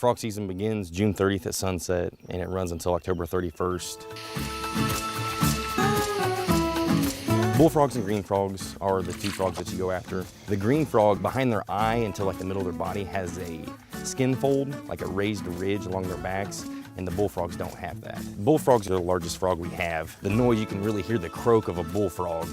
Frog season begins June 30th at sunset, and it runs until October 31st. Bullfrogs and green frogs are the two frogs that you go after. The green frog, behind their eye until like the middle of their body, has a skin fold, like a raised ridge along their backs, and the bullfrogs don't have that. Bullfrogs are the largest frog we have. The noise, you can really hear the croak of a bullfrog.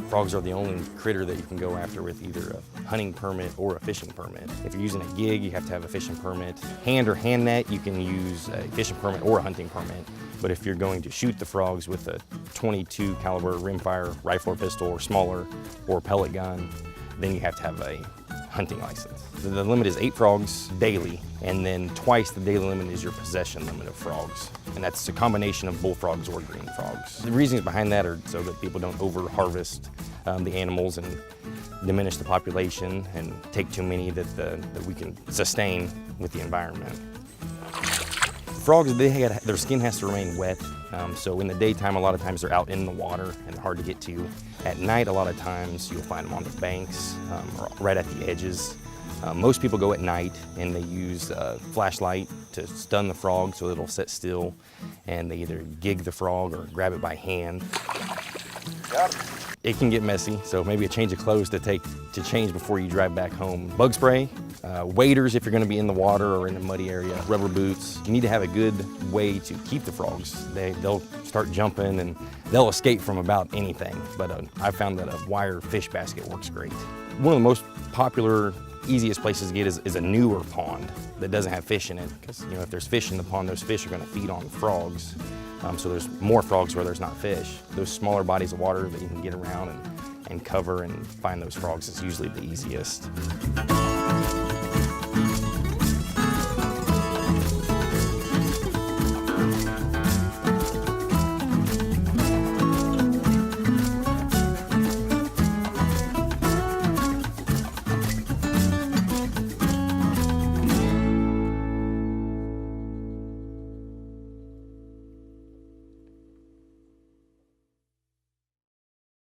Frogs are the only critter that you can go after with either a hunting permit or a fishing permit. If you're using a gig, you have to have a fishing permit. Hand or hand net, you can use a fishing permit or a hunting permit. But if you're going to shoot the frogs with a .22 caliber rimfire rifle or pistol or smaller or pellet gun, then you have to have a hunting license. The limit is 8 frogs daily, and then twice the daily limit is your possession limit of frogs. And that's a combination of bullfrogs or green frogs. The reasons behind that are so that people don't over-harvest the animals and diminish the population and take too many that we can sustain with the environment. Frogs, their skin has to remain wet, so in the daytime, a lot of times they're out in the water and they're hard to get to. At night, a lot of times you'll find them on the banks or right at the edges. Most people go at night and they use a flashlight to stun the frog so it'll sit still, and they either gig the frog or grab it by hand. Got it. It can get messy, so maybe a change of clothes to change before you drive back home. Bug spray, waders if you're gonna be in the water or in a muddy area, rubber boots. You need to have a good way to keep the frogs. They'll start jumping and they'll escape from about anything, but I found that a wire fish basket works great. One of the most popular, easiest places to get is a newer pond that doesn't have fish in it, because if there's fish in the pond, those fish are gonna feed on frogs. So there's more frogs where there's not fish. Those smaller bodies of water that you can get around and cover and find those frogs is usually the easiest.